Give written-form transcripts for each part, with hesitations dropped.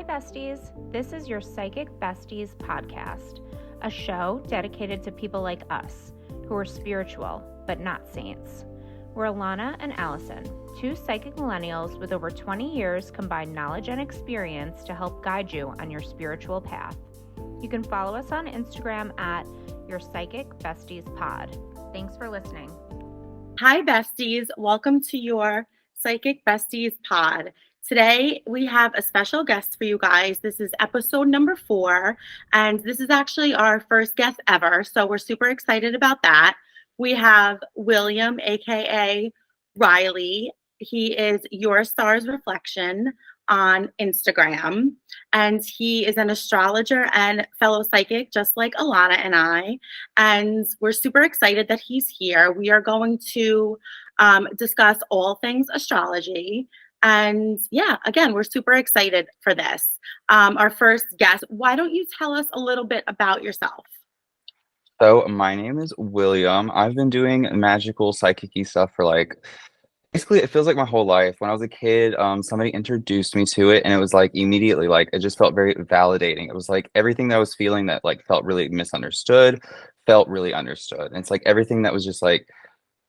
Besties. This is your Psychic Besties podcast, a show dedicated to people like us who are spiritual but not saints. We're Alana and Allison, two psychic millennials with over 20 years combined knowledge and experience to help guide you on your spiritual path. You can follow us on Instagram at your Psychic Besties Pod. Thanks for listening. Hi, Besties. Welcome to your Psychic Besties Pod. Today, we have a special guest for you guys. This is episode number 4, and this is actually our first guest ever, so we're super excited about that. We have William, aka Riley. He is Your Star's Reflection on Instagram, and he is an astrologer and fellow psychic, just like Alana and I, and we're super excited that he's here. We are going to discuss all things astrology. And yeah, again, we're super excited for this. Our first guest, why don't you tell us a little bit about yourself? So my name is William. I've been doing magical psychic-y stuff for basically it feels like my whole life. When I was a kid, somebody introduced me to it and it was like immediately it just felt very validating. It was like everything that I was feeling that felt really misunderstood, felt really understood. And it's like everything that was just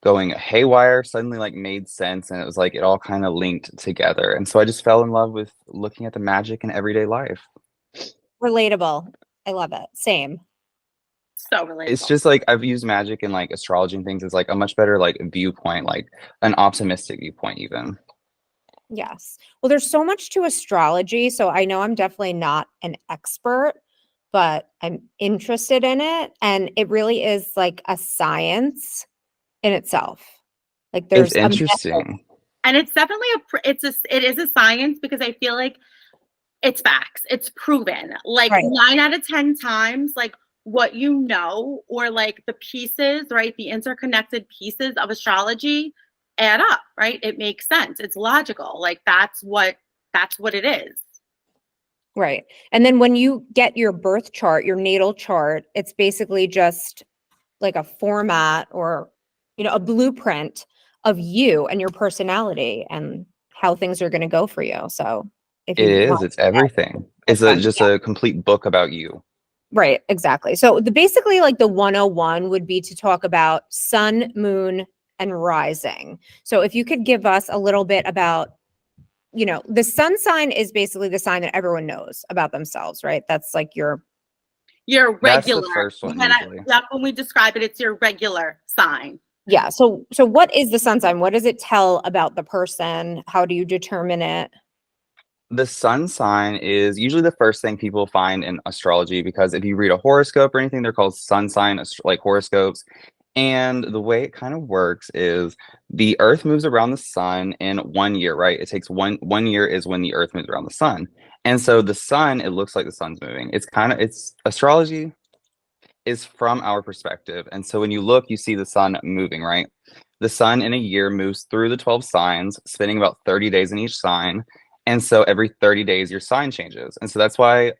going haywire suddenly made sense, and it was it all kind of linked together. And so I just fell in love with looking at the magic in everyday life. Relatable. I love it. Same. So relatable. It's just I've used magic and astrology and things as a much better viewpoint, an optimistic viewpoint even. Yes. Well, there's so much to astrology, so I know I'm definitely not an expert, but I'm interested in it, and it really is like a science in itself. There's It's interesting. And it's definitely it is a science, because I feel like it's facts. It's proven. Right. 9 out of 10 times, what you know, or the pieces, right? The interconnected pieces of astrology add up, right? It makes sense. It's logical. That's what it is. Right. And then when you get your birth chart, your natal chart, it's basically just a format or, a blueprint of you and your personality and how things are going to go for you. So if it's everything. It's a complete book about you. Right, exactly. So basically the 101 would be to talk about sun, moon, and rising. So if you could give us a little bit about, the sun sign is basically the sign that everyone knows about themselves, right? That's your regular. That's the first one. When we describe it, it's your regular sign. Yeah. So what is the sun sign? What does it tell about the person? How do you determine it? The sun sign is usually the first thing people find in astrology, because if you read a horoscope or anything, they're called sun sign horoscopes. And the way it kind of works is the earth moves around the sun in 1 year, right? It takes one year is when the earth moves around the sun. And so the sun, it looks like the sun's moving. It's astrology is from our perspective. And so when you look, you see the sun moving, right? The sun in a year moves through the 12 signs, spending about 30 days in each sign. And so every 30 days, your sign changes. And so that's why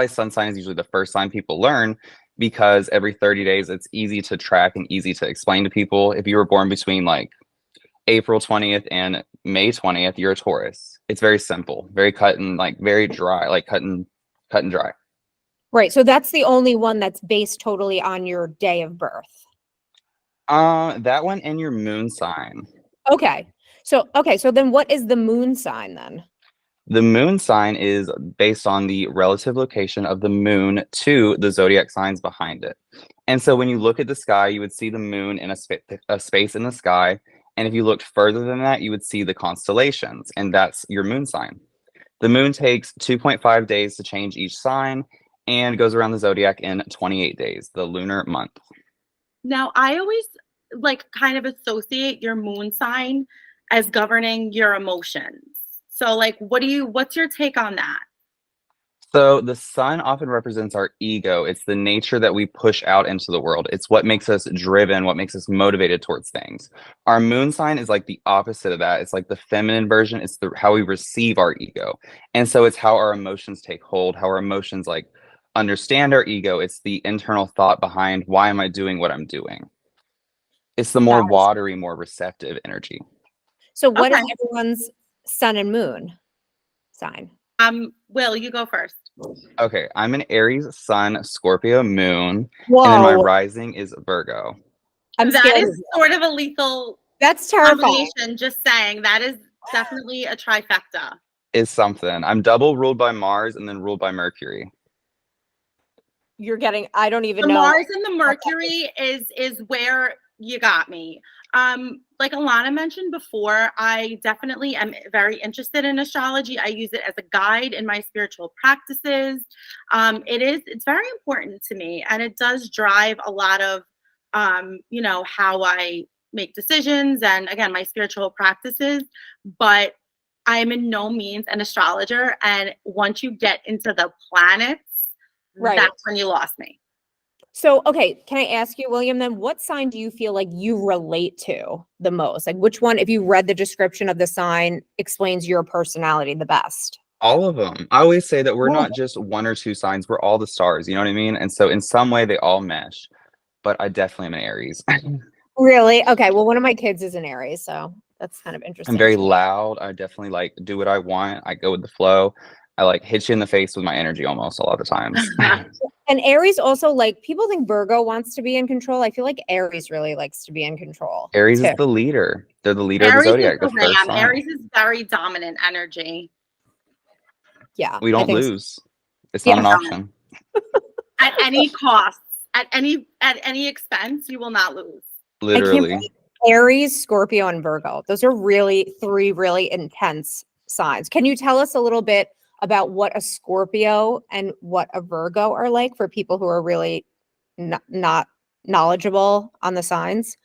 sun sign is usually the first sign people learn, because every 30 days, it's easy to track and easy to explain to people. If you were born between April 20th and May 20th, you're a Taurus. It's very simple, very cut and very dry, cut and dry. Right. So that's the only one that's based totally on your day of birth. That one and your moon sign. Okay. So then what is the moon sign then? The moon sign is based on the relative location of the moon to the zodiac signs behind it. And so when you look at the sky, you would see the moon in a space in the sky. And if you looked further than that, you would see the constellations, and that's your moon sign. The moon takes 2.5 days to change each sign and goes around the zodiac in 28 days, the lunar month. Now, I always kind of associate your moon sign as governing your emotions. So what's your take on that? So the sun often represents our ego. It's the nature that we push out into the world. It's what makes us driven, what makes us motivated towards things. Our moon sign is the opposite of that. It's the feminine version. It's how we receive our ego. And so it's how our emotions take hold, how our emotions understand our ego. It's the internal thought behind, why am I doing what I'm doing? It's the more watery, more receptive energy. So what is everyone's sun and moon sign? Will, you go first. Okay, I'm an Aries sun, Scorpio moon, and then my Whoa. rising is Virgo. I'm That scared of is you. sort of a lethal That's terrifying. combination, just saying. That is definitely a trifecta. Is something. I'm double ruled by Mars and then ruled by Mercury. I don't even The know. Mars and the Mercury is where you got me. Like Alana mentioned before, I definitely am very interested in astrology. I use it as a guide in my spiritual practices. It's very important to me, and it does drive a lot of how I make decisions and, again, my spiritual practices. But I am in no means an astrologer, and once you get into the planets, Right. that's when you lost me. So, okay, can I ask you, William, then what sign do you feel like you relate to the most? Like, which one, if you read the description of the sign, explains your personality the best? All of them. I always say that we're Oh. not just one or two signs, we're all the stars, you know what I mean? And so in some way they all mesh. But I definitely am an Aries. Really? Okay, well, one of my kids is an Aries, so that's kind of interesting. I'm very loud. I definitely like do what I want. I go with the flow. I like hit you in the face with my energy almost a lot of the times. And Aries also, like, people think Virgo wants to be in control. I feel like Aries really likes to be in control. Aries too. is the leader. They're the leader of the Aries is zodiac, the the first ram. sign. Aries is very dominant energy. Yeah. We I don't think so. lose. It's not an Yeah. option. At any cost, at any expense, you will not lose. I can't Literally. believe Aries, Scorpio, and Virgo. Those are really three really intense signs. Can you tell us a little bit about what a Scorpio and what a Virgo are like for people who are really not knowledgeable on the signs?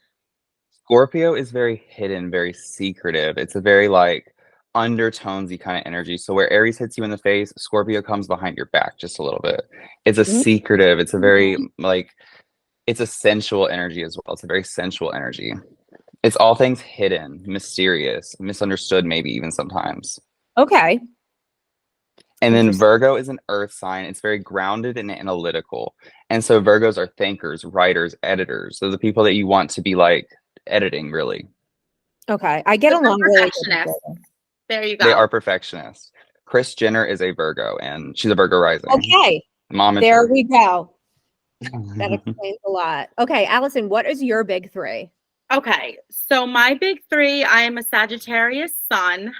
Scorpio is very hidden, very secretive. It's a very like undertonesy kind of energy. So where Aries hits you in the face, Scorpio comes behind your back just a little bit. It's a secretive, it's a very like it's a sensual energy as well. It's a very sensual energy. It's all things hidden, mysterious, misunderstood, maybe even sometimes. Okay. And then Interesting. Virgo is an earth sign. It's very grounded and analytical. And so Virgos are thinkers, writers, editors. So the people that you want to be like editing, really. Okay. I get But they're along really good with perfectionists. Virgo. There you go. They are perfectionists. Kris Jenner is a Virgo, and she's a Virgo rising. Okay. Momager. There we go. That explains a lot. Okay, Allison, what is your big three? Okay, so my big three, I am a Sagittarius sun,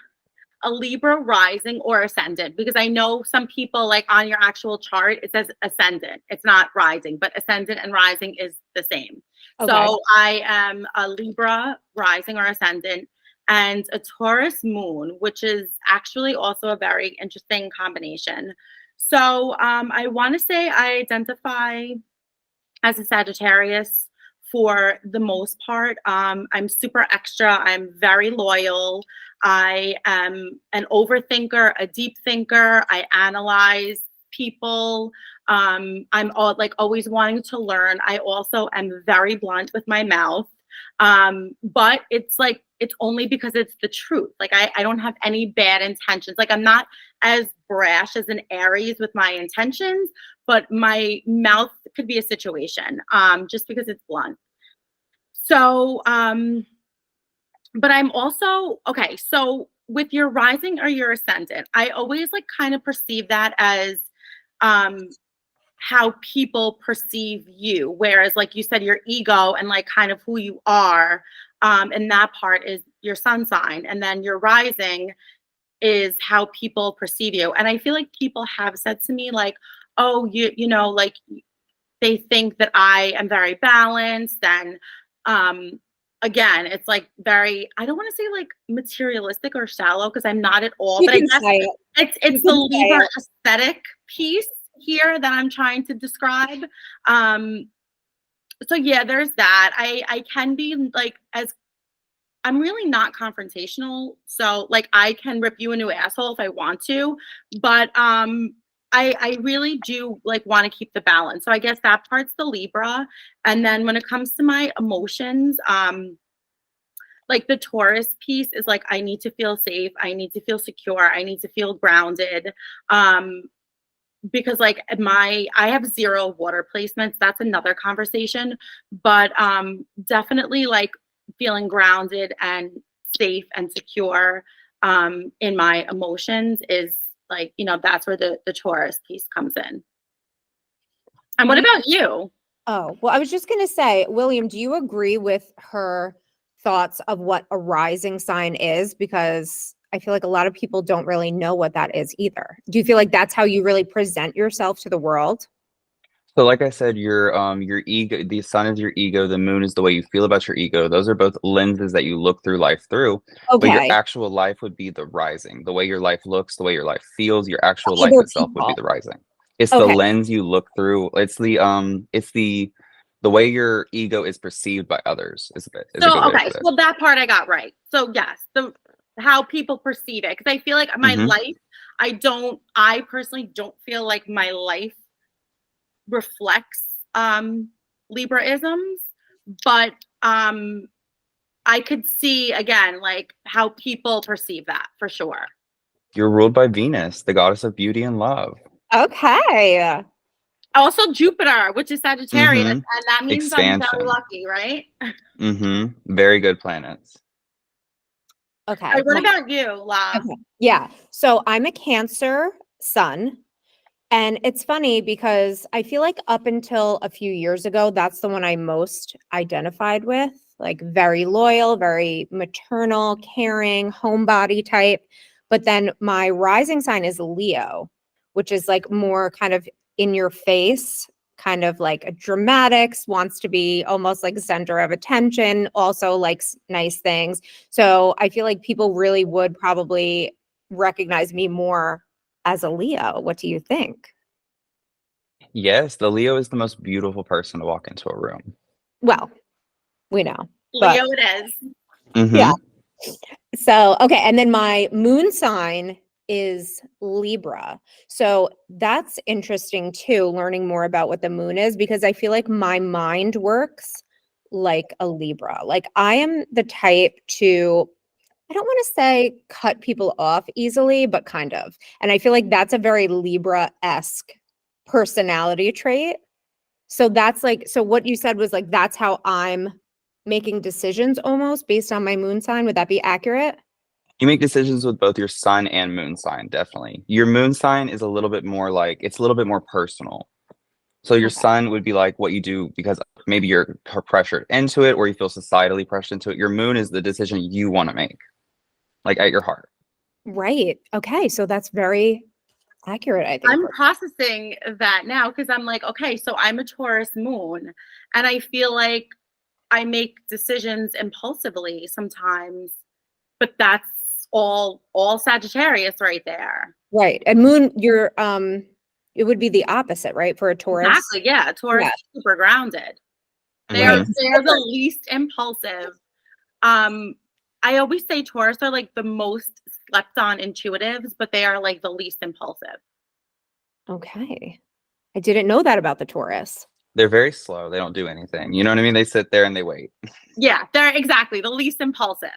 a Libra rising or ascendant, because I know some people, like, on your actual chart, it says ascendant. It's not rising, but ascendant and rising is the same. Okay. So I am a Libra rising or ascendant and a Taurus moon, which is actually also a very interesting combination. So I want to say I identify as a Sagittarius for the most part. I'm super extra. I'm very loyal. I am an overthinker, a deep thinker. I analyze people. I'm always wanting to learn. I also am very blunt with my mouth. But it's only because it's the truth. Like I don't have any bad intentions. Like I'm not as brash as an Aries with my intentions, but my mouth could be a situation, just because it's blunt. So, but I'm also, okay, so with your rising or your ascendant, I always like kind of perceive that as how people perceive you. Whereas like you said, your ego and like kind of who you are, and that part is your sun sign. And then your rising is how people perceive you. And I feel like people have said to me like, oh, you know, like they think that I am very balanced. And again, it's like very, I don't want to say like materialistic or shallow because I'm not at all, You but I can guess say it. it's the Libra aesthetic piece here that I'm trying to describe. So yeah, there's that. I can be like, as I'm really not confrontational. So like I can rip you a new asshole if I want to, but I really do like want to keep the balance. So I guess that part's the Libra. And then when it comes to my emotions, like the Taurus piece is like I need to feel safe, I need to feel secure, I need to feel grounded. Because like I have zero water placements. That's another conversation. But definitely like feeling grounded and safe and secure in my emotions is like, that's where the Taurus piece comes in. And what about you? Oh, well, I was just going to say, William, do you agree with her thoughts of what a rising sign is? Because I feel like a lot of people don't really know what that is either. Do you feel like that's how you really present yourself to the world? So like I said, your ego, the sun is your ego, the moon is the way you feel about your ego. Those are both lenses that you look through life through. But your Okay. actual life would be the rising. The way your life looks, the way your life feels, your actual Okay, life they're itself would be people. the rising. It's the Okay. lens you look through. It's the way your ego is perceived by others is a good way to Okay, put it. well, that part I got right. So yes, the how people perceive it, because I feel like my Hmm. life, I personally don't feel like my life reflects Libraisms, but I could see again like how people perceive that for sure. You're ruled by Venus, the goddess of beauty and love. Okay. Also Jupiter, which is Sagittarius, Hmm. and that means I'm very Expansion. lucky, right? Very good planets. Okay. All right, what about you, La? Okay. Yeah. So I'm a Cancer sun. And it's funny because I feel like up until a few years ago, that's the one I most identified with, like very loyal, very maternal, caring, homebody type. But then my rising sign is Leo, which is like more kind of in your face, kind of like a dramatics, wants to be almost like center of attention, also likes nice things. So I feel like people really would probably recognize me more as a Leo. What do you think? Yes, the Leo is the most beautiful person to walk into a room. Well, we know, but Leo it is. yeah. Hmm. So, okay. And then my moon sign is Libra. So that's interesting too, learning more about what the moon is, because I feel like my mind works like a Libra. Like I am the type to, I don't want to say cut people off easily, but kind of. And I feel like that's a very Libra-esque personality trait. So that's like, so what you said was like, that's how I'm making decisions almost based on my moon sign. Would that be accurate? You make decisions with both your sun and moon sign, definitely. Your moon sign is a little bit more like it's a little bit more personal. So your Okay. sun would be like what you do because maybe you're pressured into it or you feel societally pressured into it. Your moon is the decision you want to make, like at your heart. Right. Okay. So that's very accurate, I think. I'm processing that now because I'm like, okay, so I'm a Taurus moon, and I feel like I make decisions impulsively sometimes, but that's all Sagittarius right there. Right. And moon, you're it would be the opposite, right? For a Taurus. Exactly. Yeah, Taurus Yeah. is super grounded. They're Right. Hmm. they're the least impulsive. Um, I always say Taurus are like the most slept on intuitives, but they are like the least impulsive. Okay. I didn't know that about the Taurus. They're very slow. They don't do anything. You know what I mean? They sit there and they wait. Yeah, they're exactly the least impulsive.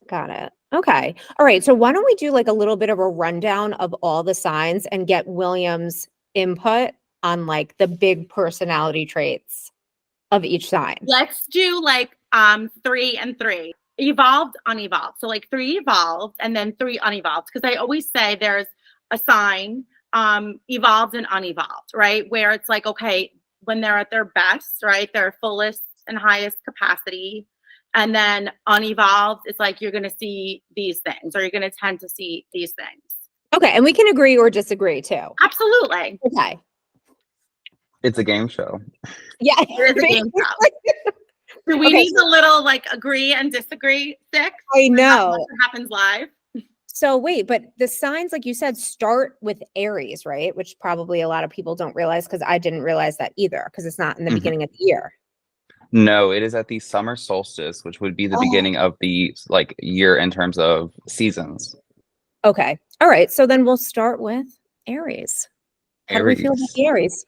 Got it. Okay. All right. So why don't we do like a little bit of a rundown of all the signs and get William's input on like the big personality traits of each sign? Let's do like 3 and 3. Evolved, unevolved. So like 3 evolved and then 3 unevolved. Because I always say there's a sign, evolved and unevolved, right? Where it's like, okay, when they're at their best, right? Their fullest and highest capacity. And then unevolved, it's like you're gonna see these things, or you're gonna tend to see these things. Okay. And we can agree or disagree too. Absolutely. Okay. It's a game show. Yeah. It is a game show. Do we need a little like agree and disagree stick? I know. What happens live? So wait, but the signs, like you said, start with Aries, right? Which probably a lot of people don't realize, because I didn't realize that either, because it's not in the Mhm. beginning of the year. No, it is at the summer solstice, which would be the beginning of the like year in terms of seasons. Okay. All right. So then we'll start with Aries. How do we feel about Aries. the Aries?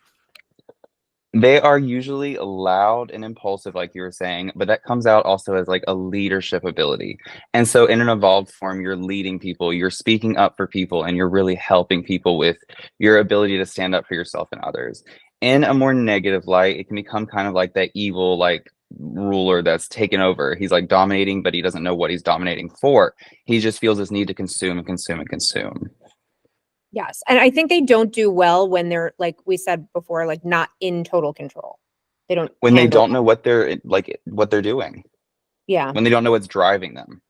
They are usually loud and impulsive, like you were saying, but that comes out also as like a leadership ability. And so, in an evolved form, you're leading people, you're speaking up for people, and you're really helping people with your ability to stand up for yourself and others. In a more negative light, it can become kind of like that evil, like ruler that's taken over. He's like dominating, but he doesn't know what he's dominating for. He just feels this need to consume and consume and consume. Yes. And I think they don't do well when they're, like we said before, like not in total control. They don't When they handle don't that. know what they're doing, Yeah. when they don't know what's driving them.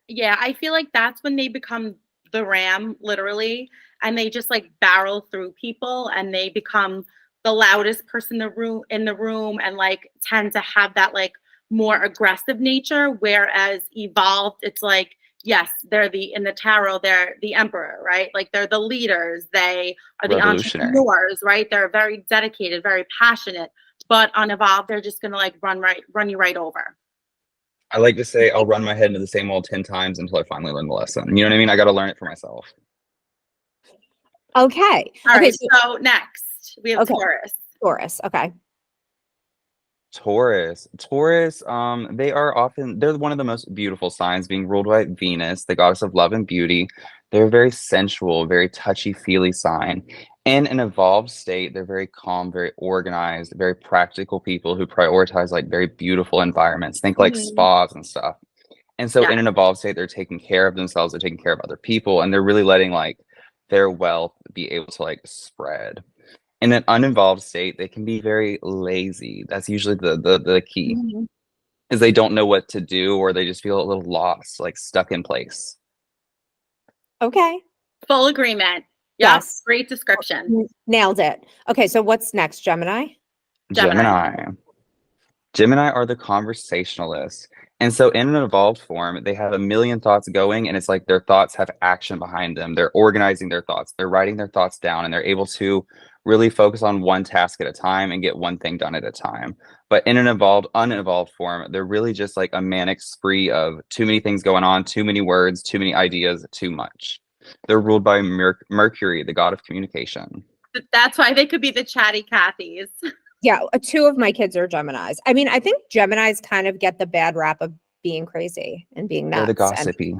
Yeah, I feel like that's when they become the ram, literally, and they just like barrel through people and they become the loudest person in the room and like tend to have that like more aggressive nature. Whereas evolved, it's like, yes, they're in the tarot, they're the emperor, right? Like they're the leaders, they are the Revolutionary. entrepreneurs, right? They're very dedicated, very passionate. But on evolved, they're just gonna like run you right over. I like to say I'll run my head into the same wall 10 times until I finally learn the lesson. You know what I mean? I got to learn it for myself. Okay. All Okay. right, so next we have Okay. Taurus. Taurus. Okay. Taurus. They're one of the most beautiful signs, being ruled by Venus, the goddess of love and beauty. They're a very sensual, very touchy-feely sign. In an evolved state, they're very calm, very organized, very practical people who prioritize like very beautiful environments. Think like Mhm. spas and stuff. And so Yeah. in an evolved state, they're taking care of themselves, they're taking care of other people, and they're really letting like their wealth be able to like spread. In an uninvolved state, they can be very lazy. That's usually the key, Mhm. is they don't know what to do or they just feel a little lost, like stuck in place. Okay. Full agreement. Yep. Yes. Great description. Nailed it. Okay. So what's next? Gemini? Gemini. Gemini are the conversationalists. And so in an evolved form, they have a million thoughts going, and it's like their thoughts have action behind them. They're organizing their thoughts, they're writing their thoughts down, and they're able to really focus on one task at a time and get one thing done at a time. But in an unevolved form, they're really just like a manic spree of too many things going on, too many words, too many ideas, too much. They're ruled by Mercury, the god of communication. That's why they could be the chatty Cathys. Yeah. Two of my kids are Geminis. I mean, I think Geminis kind of get the bad rap of being crazy and being They're the nuts and gossipy.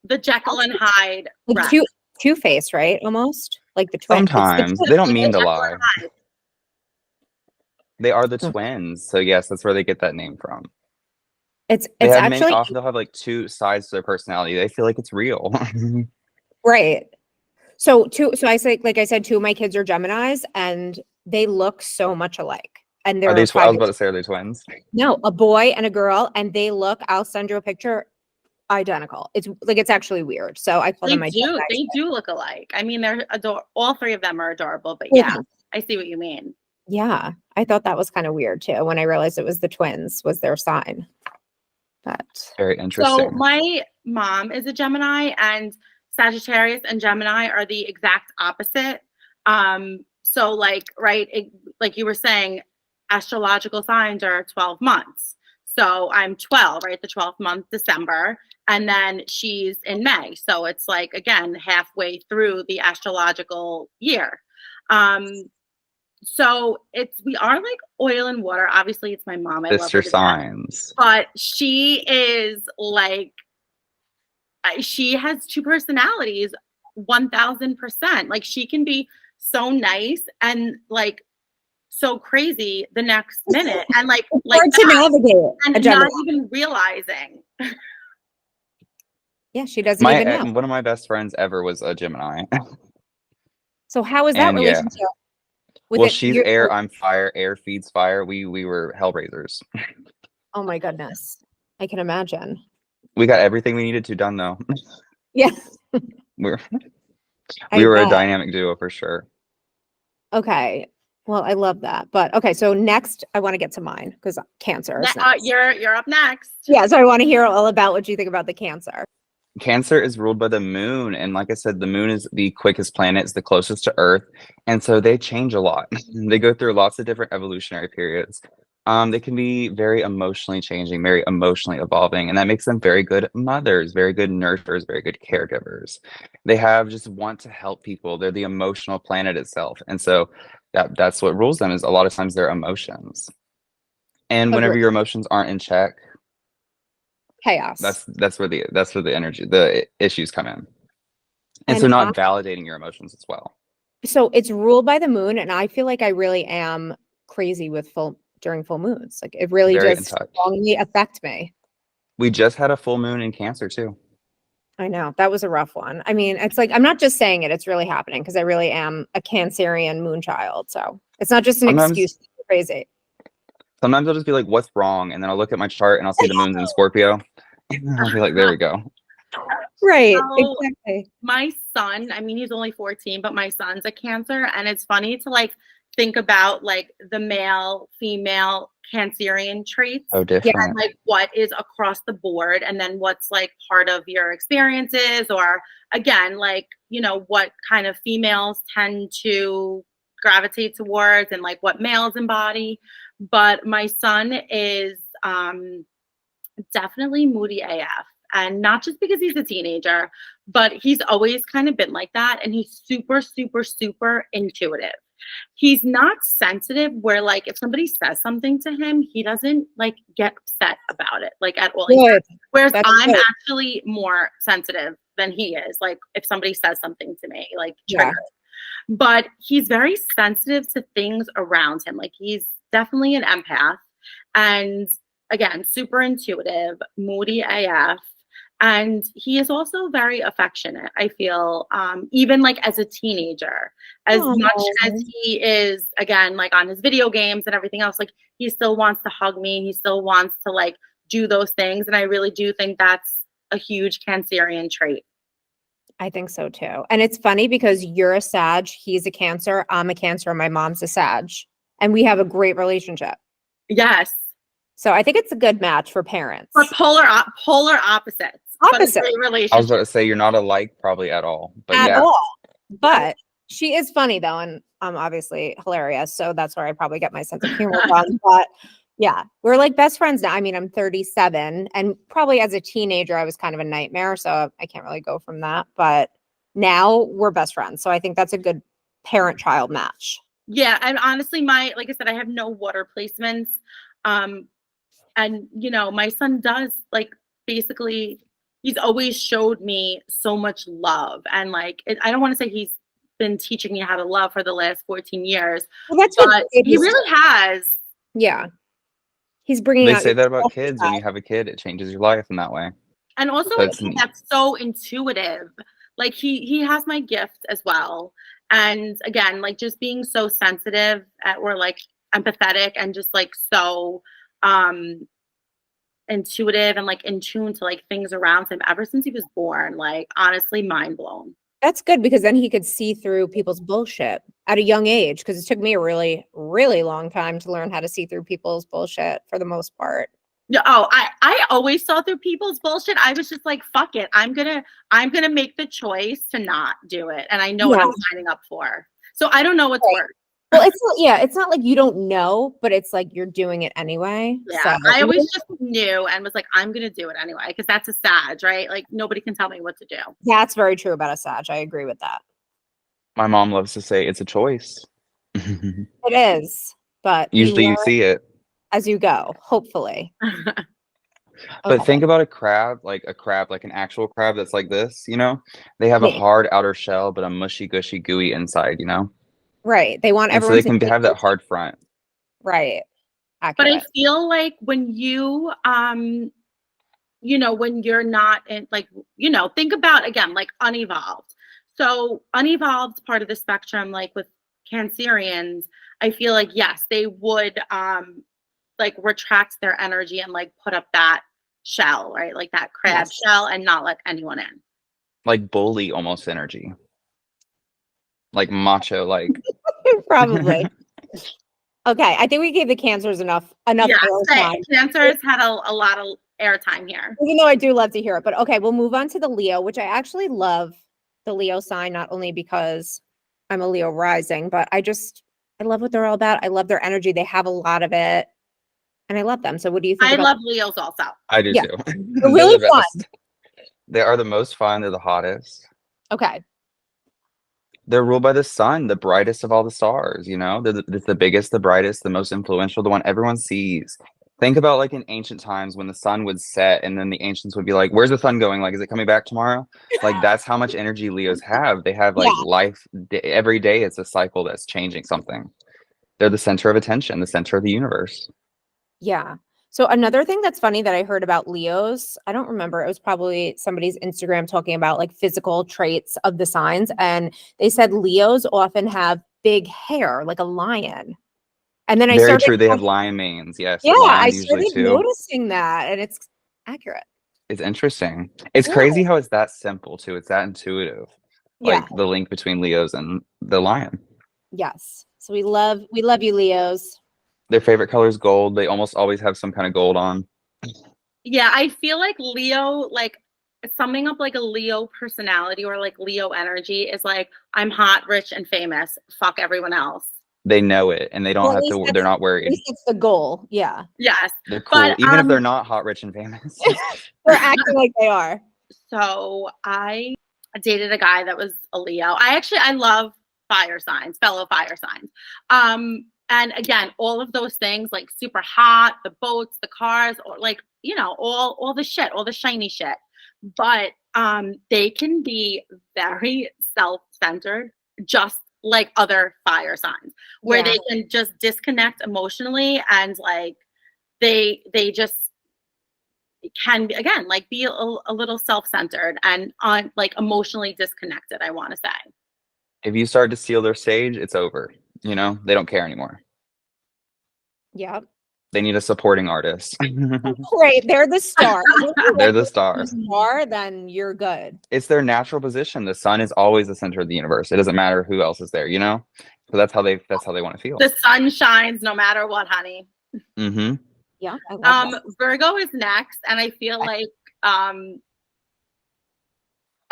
The Jekyll and Hyde like rep. two-faced, right? Almost like the twin. Sometimes they don't mean to Jekyll lie. and Hyde. They are the twins. So yes, that's where they get that name from. It's They it's have many actually often they'll have like two sides to their personality. They feel like it's real. right. So I say, like I said, two of my kids are Geminis and they look so much alike. And Are they're they I was five. about to say, are they twins? No, a boy and a girl, and they look, I'll send you a picture, identical. It's like it's actually weird. So I call them my Gemini They twins. do look alike. I mean, they're all three of them are adorable, but Yeah. yeah, I see what you mean. Yeah. I thought that was kind of weird too when I realized it was the twins was their sign. But Very So interesting. my mom is a Gemini, and Sagittarius and Gemini are the exact opposite. So like, right, like you were saying, astrological signs are 12 months. So I'm 12, right? The 12th month, December, and then she's in May. So it's like, again, halfway through the astrological year. Um, so we are like oil and water. Obviously, it's my mom. I love her Sister to death. signs. But she is like, she has two personalities, 1000%. Like she can be so nice and like so crazy the next minute, and like hard to that, navigate a and Gemini. not even realizing. Yeah, she doesn't even know. One of my best friends ever was a Gemini. So how is that And yeah. relationship? With Well, it, she's air, I'm fire, air feeds fire. We were hellraisers. oh my goodness. I can imagine. We got everything we needed to done though. Yeah. We were I we were a bet. dynamic duo for sure. Okay. Well, I love that. But okay, so next I want to get to mine because Cancer is next. You're up next. Yeah, so I want to hear all about what you think about the Cancer. Cancer is ruled by the moon, and like I said, the moon is the quickest planet, it's the closest to Earth, and so they change a lot. They go through lots of different evolutionary periods. They can be very emotionally changing, very emotionally evolving, and that makes them very good mothers, very good nurturers, very good caregivers. They have just want to help people. They're the emotional planet itself, and so that's what rules them is a lot of times their emotions. And whenever Agreed. your emotions aren't in check, Chaos. that's where the energy, the issues come in. And so not validating your emotions as well. So it's ruled by the moon, and I feel like I really am crazy with during full moons. Like it really Very in does touch. strongly affect me. We just had a full moon in Cancer too. I know. That was a rough one. I mean, it's like, I'm not just saying it, it's really happening because I really am a Cancerian moon child. So it's not just an Sometimes excuse to be crazy. sometimes I'll just be like, what's wrong? And then I'll look at my chart and I'll see the moon's in Scorpio. And I'll be like, there we go. Right. So, Exactly. my son, I mean, he's only 14, but my son's a Cancer, and it's funny to like think about like the male, female Cancerian traits So and different. like what is across the board, and then what's like part of your experiences, or again, like, you know, what kind of females tend to gravitate towards and like what males embody. But my son is definitely moody AF. And not just because he's a teenager, but he's always kind of been like that. And he's super, super, super intuitive. He's not sensitive where like if somebody says something to him, he doesn't like get upset about it like at all. Good. Whereas That's I'm good. actually more sensitive than he is. Like if somebody says something to me, like Yeah. triggered. But he's very sensitive to things around him. Like he's definitely an empath. And again, super intuitive, moody AF. And he is also very affectionate, I feel, even like as a teenager, as much as Aw. he is, again, like on his video games and everything else, like he still wants to hug me. He still wants to like do those things. And I really do think that's a huge Cancerian trait. I think so too. And it's funny because you're a Sag, he's a Cancer, I'm a Cancer, and my mom's a Sag. And we have a great relationship. Yes. So I think it's a good match for parents. But polar opposites. But a Opposite. great I was relationship. about to say you're not alike probably at all. But At yeah. all. But she is funny though, and I'm obviously hilarious. So that's where I probably get my sense of humor from. But yeah, we're like best friends now. I mean, I'm 37, and probably as a teenager, I was kind of a nightmare. So I can't really go from that. But now we're best friends. So I think that's a good parent-child match. Yeah, and honestly, like I said, I have no water placements. And you know, my son does like basically he's always showed me so much love. And like I don't want to say he's been teaching me how to love for the last 14 years, Well, that's but what he really has. yeah. He's bringing They out say your that about soft kids. When side. you have a kid, it changes your life in that way. And also So a it's kid neat. that's so intuitive. Like he has my gift as well. And again, like just being so sensitive or like empathetic and just like so intuitive and like in tune to like things around him ever since he was born. Like honestly, mind blown. That's good because then he could see through people's bullshit at a young age. Because it took me a really, really long time to learn how to see through people's bullshit for the most part. Yeah. Oh, I always saw through people's bullshit. I was just like, fuck it. I'm gonna make the choice to not do it. And I know what I'm signing up for. So I don't know what's Right. worse. Well, it's not like you don't know, but it's like you're doing it anyway. Yeah. So I always just knew and was like, I'm gonna do it anyway, because that's a Sag, right? Like nobody can tell me what to do. that's very true about a Sag. I agree with that. My mom loves to say it's a choice. It is, but Usually you you learn see it. as you go, hopefully. But Okay. think about a crab, like an actual crab that's like this, you know? They have a Me. hard outer shell, but a mushy, gushy, gooey inside, you know? Right. They want And so everyone they to can take have their that hard front. right. But I Accurate. feel like when you you know, when you're not in like, you know, think about again, like unevolved. So unevolved part of the spectrum, like with Cancerians, I feel like yes, they would like retract their energy and like put up that shell, right? Like that crab Yes. shell and not let anyone in. Like bully almost energy. Like macho, like Probably. Okay. I think we gave the Cancers enough Yeah, airtime. Cancers had a lot of airtime here. Even though I do love to hear it. But okay, we'll move on to the Leo, which I actually love the Leo sign, not only because I'm a Leo rising, but I love what they're all about. I love their energy. They have a lot of it. And I love them. So what do you think I about love Leos also. I do Yeah. too. They're really the fun. best. They are the most fun. They're the hottest. Okay. They're ruled by the sun, the brightest of all the stars, you know? It's the biggest, the brightest, the most influential, the one everyone sees. Think about like in ancient times when the sun would set and then the ancients would be like, where's the sun going? Like, is it coming back tomorrow? Like, that's how much energy Leos have. They have like Yeah. life every day. It's a cycle that's changing something. They're the center of attention, the center of the universe. Yeah. So another thing that's funny that I heard about Leos, I don't remember, it was probably somebody's Instagram talking about like physical traits of the signs. And they said Leos often have big hair, like a lion. And then I Very started, true. They have lion manes. Yes, yeah, I lions usually started too. noticing that, and it's accurate. It's interesting. It's Yeah. crazy how it's that simple too. It's that intuitive. Yeah. Like the link between Leos and the lion. Yes. So we love you, Leos. Their favorite color is gold. They almost always have some kind of gold on. Yeah, I feel like Leo, like summing up like a Leo personality or like Leo energy is like, I'm hot, rich, and famous. Fuck everyone else. They know it and they don't Well, have to, they're not at worried. least it's the goal. Yeah. Yes. They're But cool. Even if they're not hot, rich, and famous. They're acting like they are. so I dated a guy that was a Leo. I love fire signs, fellow fire signs. And again, all of those things like super hot, the boats, the cars, or like, you know, all the shit, all the shiny shit. But they can be very self-centered, just like other fire signs, where they can just disconnect emotionally and like they just can be, again, like be a little self-centered and on like emotionally disconnected, I want to say. If you start to steal their stage, it's over. You know, they don't care anymore. Yeah. They need a supporting artist. Right. They're the star. They're the star. Star, then you're good. It's their natural position. The sun is always the center of the universe. It doesn't matter who else is there, you know? So that's how they want to feel. The sun shines no matter what, honey. Mm-hmm. Yeah. I love that. Virgo is next, and I feel like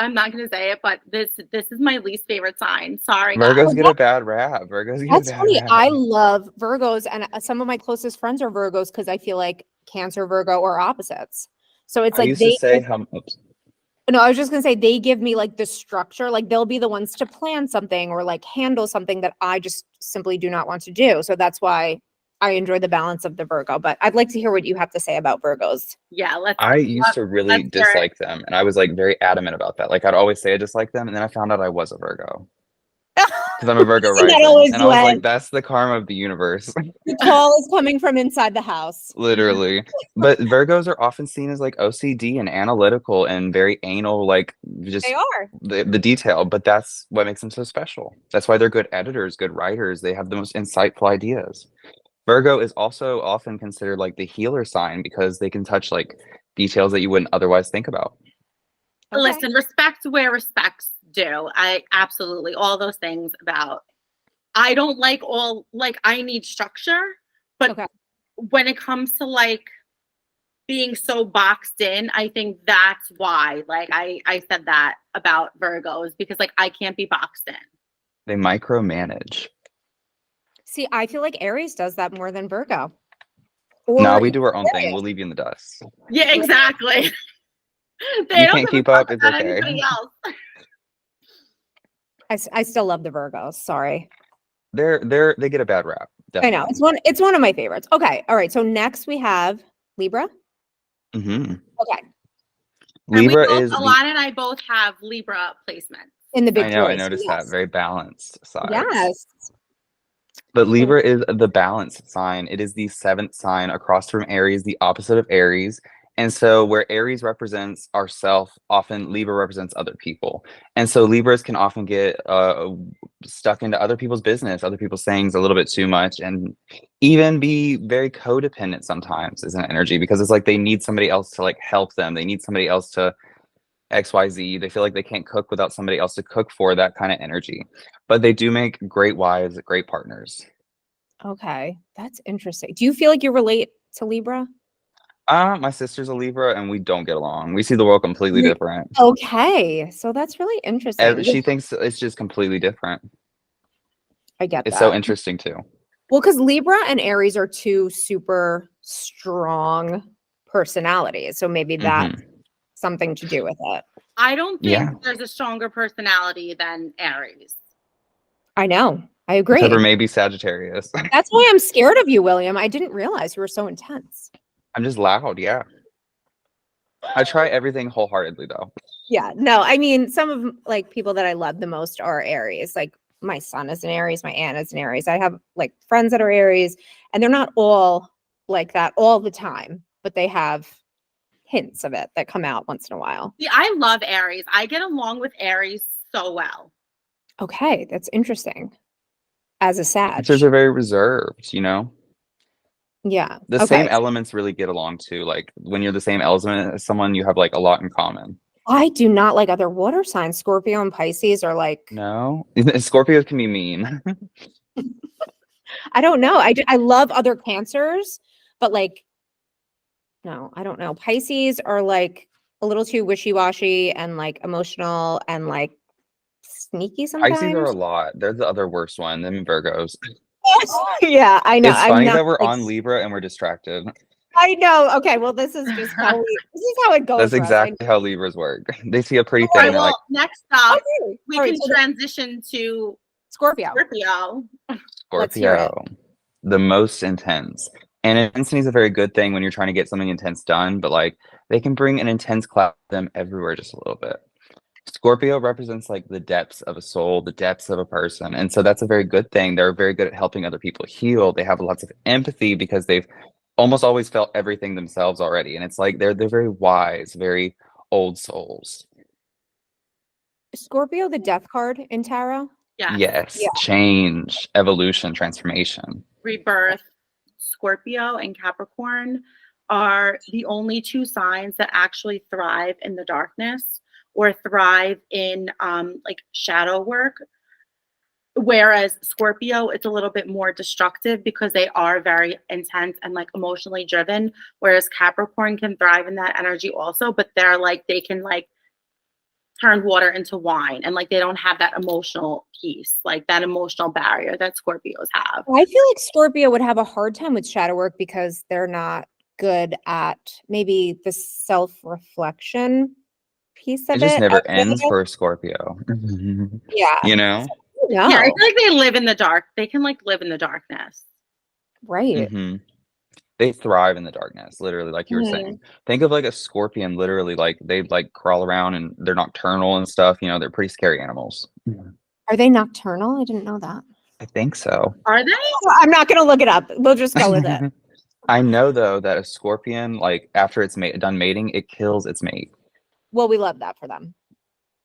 I'm not going to say it, but this is my least favorite sign. Sorry, Virgos guys. get a bad rap. Virgos get That's a bad funny. rap. I love Virgos, and some of my closest friends are Virgos because I feel like Cancer, Virgo, or opposites. So it's I like used to say how. Oops. No, I was just gonna say they give me like the structure, like they'll be the ones to plan something or like handle something that I just simply do not want to do. So that's why I enjoy the balance of the Virgo. But I'd like to hear what you have to say about Virgos. Yeah, I used to really let's hear it. dislike them, and I was like very adamant about that. Like I'd always say I dislike them, and then I found out I was a Virgo because I'm a Virgo That rising, always and I was like, went. that's the karma of the universe. The call is coming from inside the house. Literally. But Virgos are often seen as like OCD and analytical and very anal, like just They are. the detail. But that's what makes them so special. That's why they're good editors, good writers. They have the most insightful ideas. Virgo is also often considered like the healer sign because they can touch like details that you wouldn't otherwise think about. Okay. Listen, respect where respect's due. I absolutely all those things about. I don't like all like I need structure, but Okay. when it comes to like being so boxed in, I think that's why like I said that about Virgos because like I can't be boxed in. They micromanage. See, I feel like Aries does that more than Virgo. No, we do our own thing. We'll leave you in the dust. Yeah, exactly. You can't keep up. It's okay. Anybody else. I still love the Virgos. Sorry. They get a bad rap. Definitely. I know it's one of my favorites. Okay. All right. So next we have Libra. Mm-hmm. Okay. Libra is Alana and I both have Libra placements. In the big I know, choice. I noticed that. Very balanced side. Yes. But Libra is the balanced sign. It is the seventh sign across from Aries, the opposite of Aries. And so where Aries represents ourself, often Libra represents other people. And so Libras can often get stuck into other people's business, other people's things a little bit too much, and even be very codependent sometimes as an energy because it's like they need somebody else to like help them. They need somebody else to XYZ. They feel like they can't cook without somebody else to cook for, that kind of energy. But they do make great wives, great partners. Okay. That's interesting. Do you feel like you relate to Libra? My sister's a Libra and we don't get along. We see the world completely different. Okay. So that's really interesting. She thinks it's just completely different. I get that. It's so interesting too. Well, because Libra and Aries are two super strong personalities. So maybe that's something to do with it. I don't think there's a stronger personality than Aries. I know. I agree. Except for maybe Sagittarius. That's why I'm scared of you, William. I didn't realize you were so intense. I'm just loud, yeah. I try everything wholeheartedly though. Yeah, no, I mean, some of like people that I love the most are Aries. Like my son is an Aries, my aunt is an Aries. I have like friends that are Aries, and they're not all like that all the time, but they have hints of it that come out once in a while. See, I love Aries. I get along with Aries so well. Okay, that's interesting. As a Sag. Cancers are very reserved, you know? Yeah. The Okay. same elements really get along too. Like when you're the same element as someone, you have like a lot in common. I do not like other water signs. Scorpio and Pisces are like, No, Scorpios can be mean. I don't know. I love other Cancers, but like, no, I don't know. Pisces are like a little too wishy-washy and like emotional and like sneaky Pisces are a sometimes. lot. They're the other worst one. Them and Virgos. Yeah, I know. It's I'm funny not that we're like, on Libra and we're distracted. I know. Okay, well, this is just how this is how it goes That's for us. exactly how Libras work. They see a pretty All right, thing, they're like, well, next up, Okay. we All right, can so transition to Scorpio. Scorpio. Let's hear it. Scorpio, the most intense. And intensity is a very good thing when you're trying to get something intense done, but like they can bring an intense cloud to them everywhere just a little bit. Scorpio represents like the depths of a soul, the depths of a person. And so that's a very good thing. They're very good at helping other people heal. They have lots of empathy because they've almost always felt everything themselves already. And it's like they're very wise, very old souls. Scorpio, the death card in tarot. Yes. Yes, change, evolution, transformation. Rebirth. Scorpio and Capricorn are the only two signs that actually thrive in the darkness or thrive in like shadow work. Whereas Scorpio, it's a little bit more destructive because they are very intense and like emotionally driven. Whereas Capricorn can thrive in that energy also, but they're like, they can like turn water into wine and like they don't have that emotional piece, like that emotional barrier that Scorpios have. I feel like Scorpio would have a hard time with shadow work because they're not good at maybe the self-reflection piece of It just it. never ends for a Scorpio. Yeah. You know? No. Yeah, I feel like they live in the dark. They can like live in the darkness. Right. Hmm. They thrive in the darkness, literally, like you were saying. Think of like a scorpion, literally, like they like crawl around and they're nocturnal and stuff. You know, they're pretty scary animals. Are they nocturnal? I didn't know that. I think so. Are they? I'm not going to look it up. We'll just go with it. I know though that a scorpion, like after it's done mating, it kills its mate. Well, we love that for them.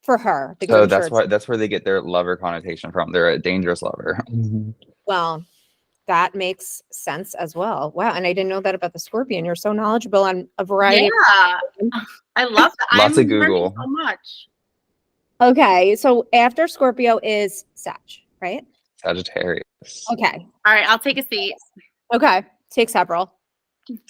For her. Because So I'm sure that's where they get their lover connotation from. They're a dangerous lover. well, that makes sense as well. Wow. And I didn't know that about the scorpion. You're so knowledgeable on a variety Yeah. I love that. Lots I'm of learning Google. so much. Okay. So after Scorpio is Sag, right? Sagittarius. Okay. All right, I'll take a seat. Okay. Take several.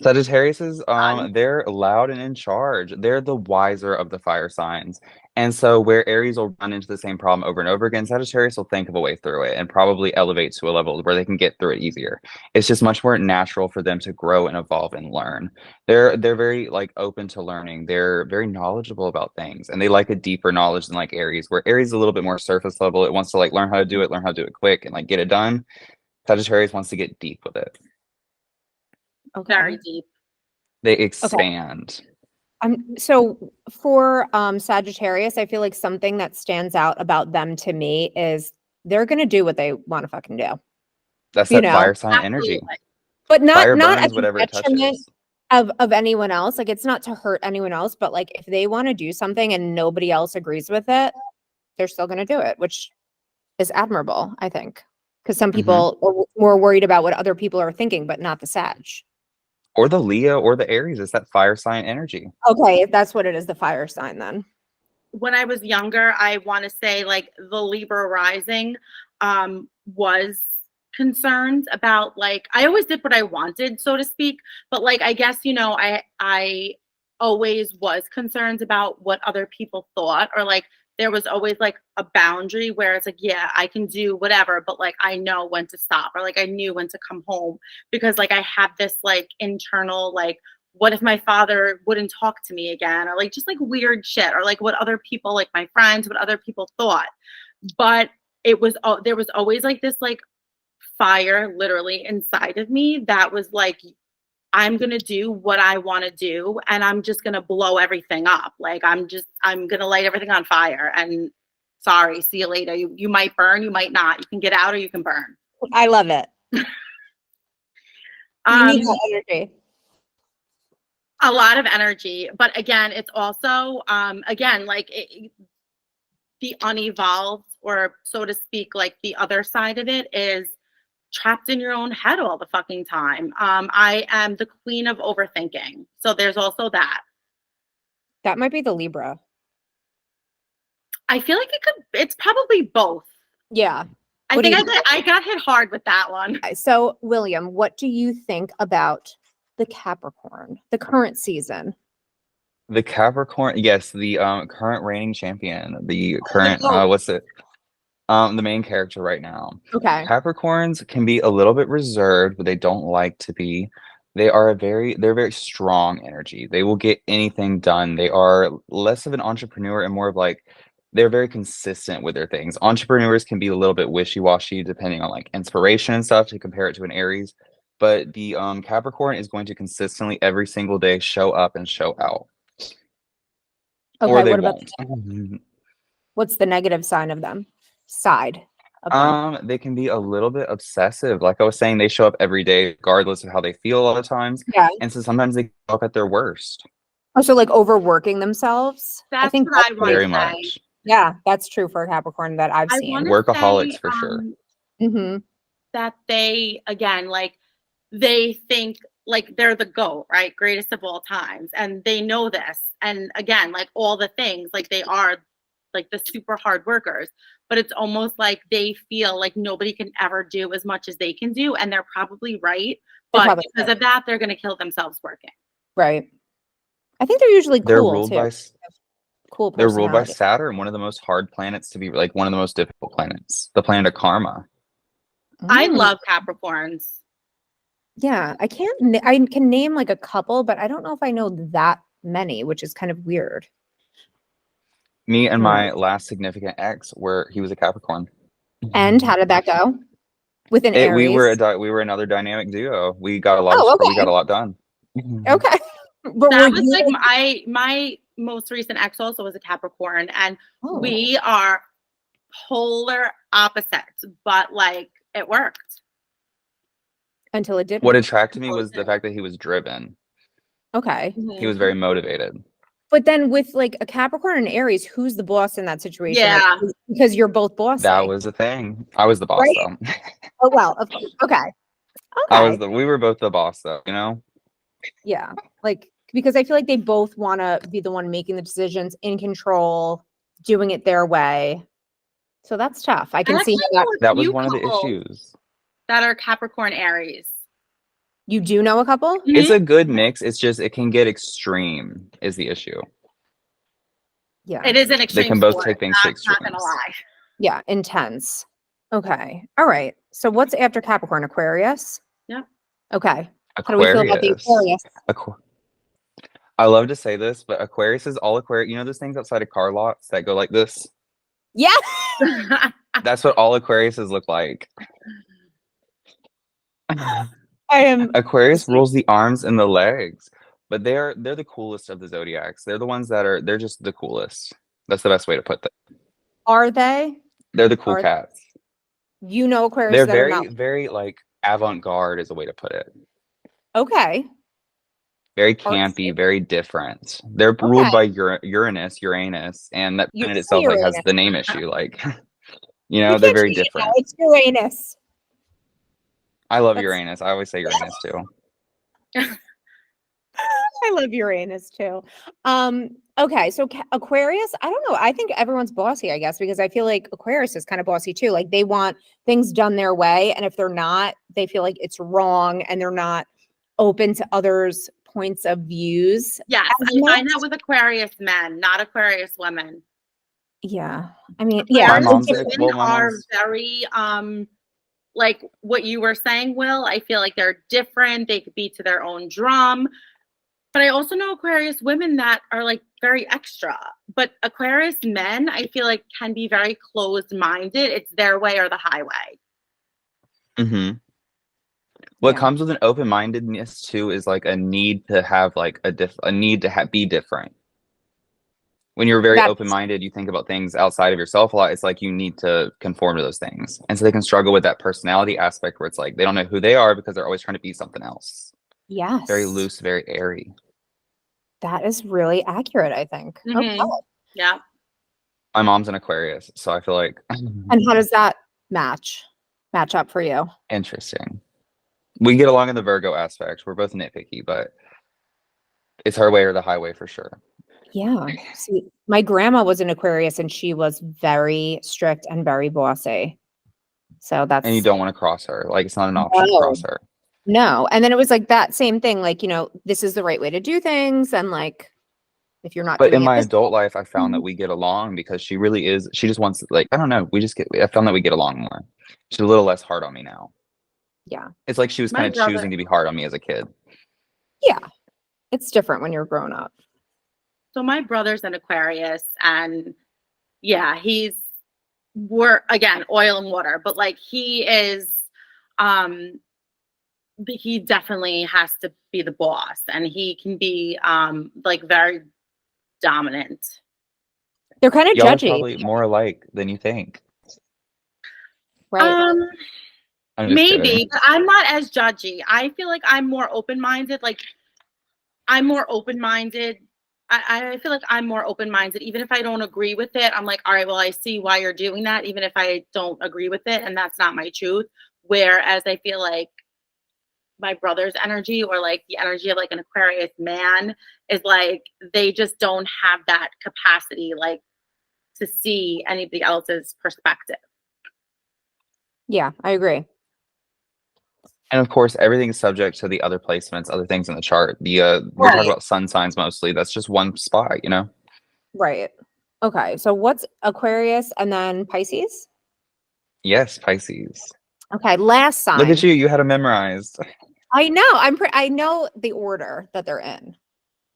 Sagittarius is they're loud and in charge. They're the wiser of the fire signs. And so where Aries will run into the same problem over and over again, Sagittarius will think of a way through it and probably elevate to a level where they can get through it easier. It's just much more natural for them to grow and evolve and learn. They're very like open to learning. They're very knowledgeable about things and they like a deeper knowledge than like Aries, where Aries is a little bit more surface level. It wants to like learn how to do it, learn how to do it quick and like get it done. Sagittarius wants to get deep with it. Okay. Very deep. They expand. So for Sagittarius, I feel like something that stands out about them to me is they're gonna do what they want to fucking do. That's You that know? fire sign energy. Absolutely. But Fire not burns at the whatever it detriment touches. of anyone else. Like it's not to hurt anyone else, but like if they want to do something and nobody else agrees with it, they're still gonna do it, which is admirable, I think. Because some people are more worried about what other people are thinking, but not the Sag. Or the Leo or the Aries. It's that fire sign energy. Okay, if that's what it is, the fire sign then. When I was younger, I want to say like the Libra rising was concerned about like I always did what I wanted, so to speak. But like I guess, you know, I always was concerned about what other people thought, or like there was always like a boundary where it's like, yeah, I can do whatever, but like I know when to stop, or like I knew when to come home, because like I have this like internal like, what if my father wouldn't talk to me again, or like just like weird shit, or like what other people, like my friends, what other people thought. But it was there was always like this like fire literally inside of me that was like, I'm going to do what I want to do and I'm just going to blow everything up. Like I'm going to light everything on fire and sorry, see you later. You might burn, you might not. You can get out or you can burn. I love it. You need that energy. A lot of energy, but again, it's also again like the unevolved, or so to speak, like the other side of it is trapped in your own head all the fucking time. I am the queen of overthinking, so there's also that. That might be the Libra. I feel like it's probably both. Yeah. I think I got hit hard with that one. So, William, what do you think about the Capricorn, the current season? The Capricorn, yes, the current reigning champion, the current the main character right now. Okay. Capricorns can be a little bit reserved, but they don't like to be. They're very strong energy. They will get anything done. They are less of an entrepreneur and more of like they're very consistent with their things. Entrepreneurs can be a little bit wishy-washy depending on like inspiration and stuff to compare it to an Aries. But the Capricorn is going to consistently every single day show up and show out. Okay, Or they what about won't. What's the negative sign of them? Side of them? They can be a little bit obsessive. Like I was saying, they show up every day, regardless of how they feel a lot of times. Yeah. And so sometimes they show up at their worst. Oh, so like overworking themselves? That's I think what I want Very to say. much. Yeah, that's true for a Capricorn that I've seen. Workaholics for sure. That they, again, like they think like they're the GOAT, right? Greatest of all times. And they know this. And again, like all the things, like they are like the super hard workers, but it's almost like they feel like nobody can ever do as much as they can do. And they're probably right. But because of that, they're going to kill themselves working. Right. I think they're usually cool. They're ruled too. by cool. They're ruled by Saturn, one of the most hard planets to be, like one of the most difficult planets, the planet of karma. I love Capricorns. Yeah, I can name like a couple, but I don't know if I know that many, which is kind of weird. Me and my last significant ex he was a Capricorn. And how did that go? With an Aries? We were another dynamic duo. We got a lot. We got a lot done. Okay. But that was like my most recent ex also was a Capricorn, and we are polar opposites, but like it worked. Until it didn't. What attracted me was the fact that he was driven. Okay. He was very motivated. But then with like a Capricorn and Aries, who's the boss in that situation? Yeah. Like, because you're both bossy. That was the thing. I was the boss though. Oh well, okay. We were both the boss though, you know? Yeah. Like because I feel like they both want to be the one making the decisions, in control, doing it their way. So that's tough. I can see that was one of the issues. That are Capricorn Aries. You do know a couple? Mm-hmm. It's a good mix. It's just it can get extreme is the issue. Yeah. It is an extreme. They can both take things to extremes. Not gonna lie. Yeah, intense. Okay. All right. So what's after Capricorn? Aquarius? Yeah. Okay. Aquarius. How do we feel about the Aquarius? I love to say this, but Aquarius is all Aquarius. You know those things outside of car lots that go like this? Yeah. That's what all Aquariuses look like. Aquarius rules the arms and the legs, but they're the coolest of the zodiacs. They're the ones they're just the coolest. That's the best way to put them. Are they? They're the cool cats. You know Aquarius. They're very like avant-garde is a way to put it. Okay. Very campy, very different. They're ruled by Uranus, and that planet itself like has the name issue. Like, you know, they're very different. It's Uranus. I love Uranus. I always say Uranus too. I love Uranus too. Okay, so Aquarius, I don't know. I think everyone's bossy, I guess, because I feel like Aquarius is kind of bossy too. Like they want things done their way, and if they're not, they feel like it's wrong, and they're not open to others' points of views. Yes, I find that with Aquarius men, not Aquarius women. Yeah, I mean, yeah, women are very like what you were saying, Will. I feel like they're different. They could be to their own drum. But I also know Aquarius women that are like very extra. But Aquarius men, I feel like can be very closed-minded. It's their way or the highway. Mm-hmm. What comes with an open-mindedness too is like a need to have like be different. When you're very That's open-minded, you think about things outside of yourself a lot. It's like you need to conform to those things. And so they can struggle with that personality aspect where it's like they don't know who they are because they're always trying to be something else. Very yes. loose, very airy. That is really accurate, I think. Okay. Yeah. My mom's an Aquarius, so I feel like And how does that match up for you? interesting. We get along in the Virgo aspect. We're both nitpicky, but it's her way or the highway for sure. Yeah. See, my grandma was an Aquarius and she was very strict and very bossy. So And you that's don't want to cross her. Like it's not an option to cross her. no. And then it was like that same thing, like, this is the right way to do things. And like, if you're not But in doing it my this adult life, I found that way, we get along because she really is. She just wants like I don't know. I found that we get along more. She's a little less hard on me now. yeah. It's like she was My kind of brother, choosing to be hard on me as a kid. Yeah. It's different when you're grown up. so my brother's an Aquarius, and yeah, we're again oil and water, but like um he definitely has to be the boss, and he can be like very dominant. They're kind of Y'all are judgy, probably more alike than you think. right? I'm just Maybe, kidding. but I'm not as judgy. I feel like I'm more open-minded. Like I'm more open-minded. I feel like I'm more open-minded. Even if I don't agree with it, I'm like, all right, well, I see why you're doing that, even if I don't agree with it, and that's not my truth. Whereas I feel like my brother's energy, or like the energy of like an Aquarius man, is like they just don't have that capacity, like to see anybody else's perspective. Yeah, I agree. And of course, everything is subject to the other placements, other things in the chart. We're talking Right. about sun signs mostly. That's just one spot, you know? Right. Okay. So what's Aquarius and then Pisces? Yes, Pisces. Okay. Last Look at sign. you. You had it memorized. I know. I know the order that they're in.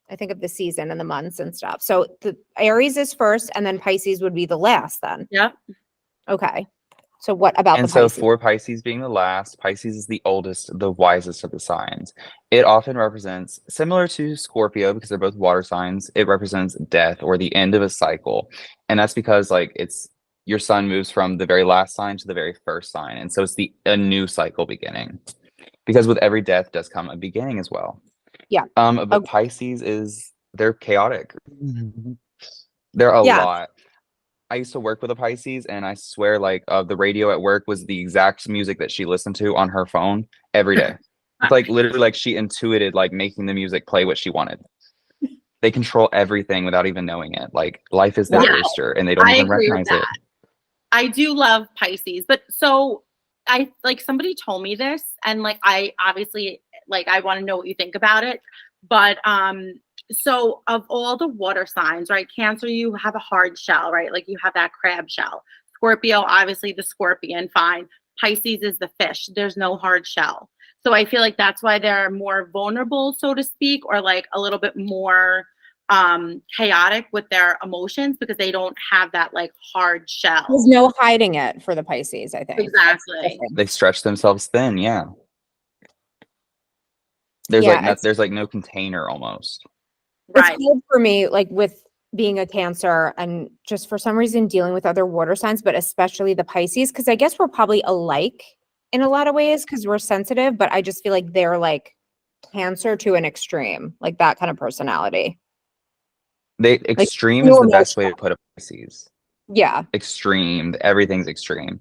I think of the season and the months and stuff. So the Aries is first, and then Pisces would be the last. Then. Yep. Okay. So what about the And so Pisces? for Pisces being the last, Pisces is the oldest, the wisest of the signs. It often represents, similar to Scorpio, because they're both water signs, it represents death or the end of a cycle. And that's because like it's your sun moves from the very last sign to the very first sign. And so it's a new cycle beginning. Because with every death does come a beginning as well. Yeah. But Okay. Pisces they're chaotic. They're a Yeah. lot. I used to work with a Pisces, and I swear, like, the radio at work was the exact music that she listened to on her phone every day. It's like literally like she intuited, like making the music play what she wanted. They control everything without even knowing it. Like life is their Yeah, oyster, and they don't I even agree with recognize it. that. I do love Pisces, but so I like somebody told me this, and like I obviously like I want to know what you think about it. But so of all the water signs, right? Cancer, you have a hard shell, right? Like you have that crab shell. Scorpio, obviously the scorpion, fine. Pisces is the fish. There's no hard shell. So I feel like that's why they're more vulnerable, so to speak, or like a little bit more chaotic with their emotions because they don't have that like hard shell. There's no hiding it for the Pisces, I think. Exactly. They stretch themselves thin. Yeah. There's Yeah, there's like no container almost. it's Right. hard for me, like with being a Cancer and just for some reason dealing with other water signs, but especially the Pisces, because I guess we're probably alike in a lot of ways because we're sensitive, but I just feel like they're like Cancer to an extreme, like that kind of personality. Like Extreme is no the best way emotion. to put a Pisces. Yeah. Extreme. Everything's extreme.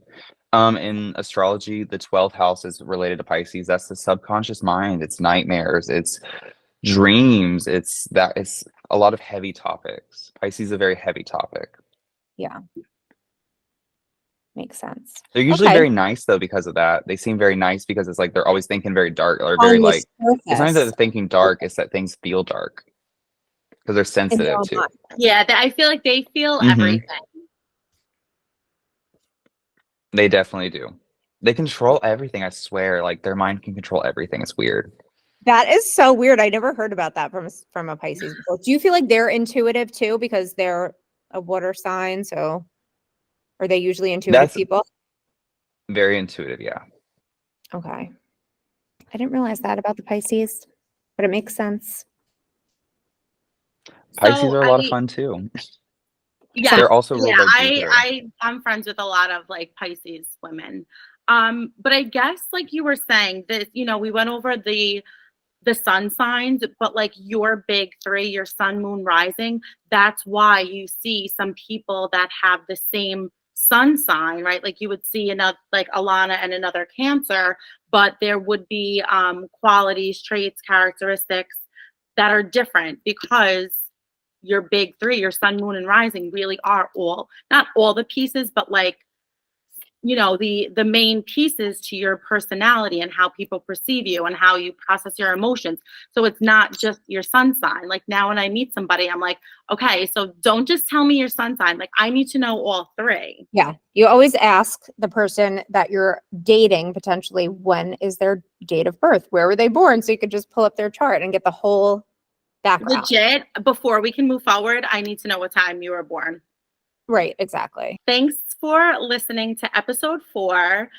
In astrology, the 12th house is related to Pisces. That's the subconscious mind. It's nightmares. It's dreams. It's a lot of heavy topics. Pisces is a very heavy topic. Yeah. Makes sense. They're usually Okay. very nice though because of that. They seem very nice because it's like they're always thinking very dark or On very the like it's not even that surface. they're thinking dark, it's that things feel dark because they're In their sensitive own too. mind. Yeah, I feel like they feel everything. They definitely do. They control everything, I swear. Like their mind can control everything. It's weird. That is so weird. I never heard about that from a Pisces before. Do you feel like they're intuitive too because they're a water sign? So are they usually intuitive That's people? very intuitive, yeah. Okay. I didn't realize that about the Pisces, but it makes sense. Pisces So are a lot of fun too. Yeah, They're also yeah. ruled by Jupiter. I'm friends with a lot of like Pisces women. But I guess like you were saying that, we went over the sun signs, but like your big three, your sun, moon, rising, that's why you see some people that have the same sun sign, right? Like you would see another, like Alana and another Cancer, but there would be qualities, traits, characteristics that are different because your big three, your sun, moon, and rising really are not all the pieces, but like, the main pieces to your personality and how people perceive you and how you process your emotions. So it's not just your sun sign. Like now when I meet somebody, I'm like, okay, so don't just tell me your sun sign. Like I need to know all three. Yeah. You always ask the person that you're dating potentially, when is their date of birth? Where were they born? So you could just pull up their chart and get the whole background. Legit, before we can move forward, I need to know what time you were born. Right, exactly. Thanks for listening to episode 4.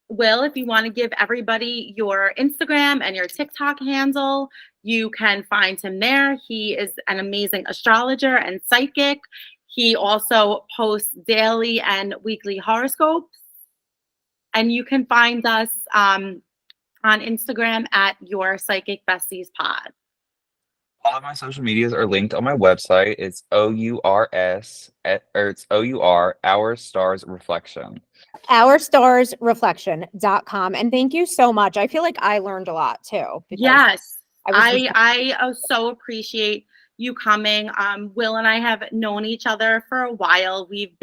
Will, if you want to give everybody your Instagram and your TikTok handle, you can find him there. He is an amazing astrologer and psychic. He also posts daily and weekly horoscopes. And you can find us on Instagram at Your Psychic Besties Pod. All of my social medias are linked on my website. It's Our Stars Reflection. OurStarsReflection.com. And thank you so much. I feel like I learned a lot too. Yes. I I so appreciate you coming. Will and I have known each other for a while. We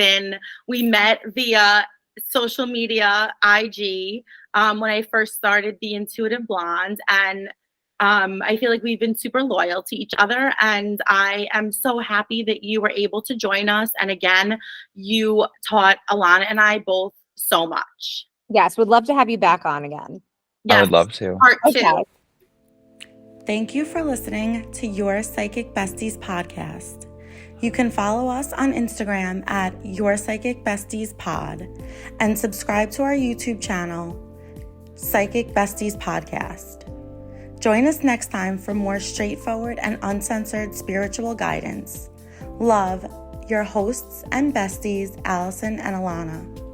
met via social media, IG, when I first started The Intuitive Blonde. And I feel like we've been super loyal to each other. And I am so happy that you were able to join us. And again, you taught Alana and I both so much. Yes, would love to have you back on again. Yes, I would love to. Part 2. Okay. Thank you for listening to Your Psychic Besties podcast. You can follow us on Instagram at Your Psychic Besties Pod and subscribe to our YouTube channel, Psychic Besties Podcast. Join us next time for more straightforward and uncensored spiritual guidance. Love, your hosts and besties, Allison and Alana.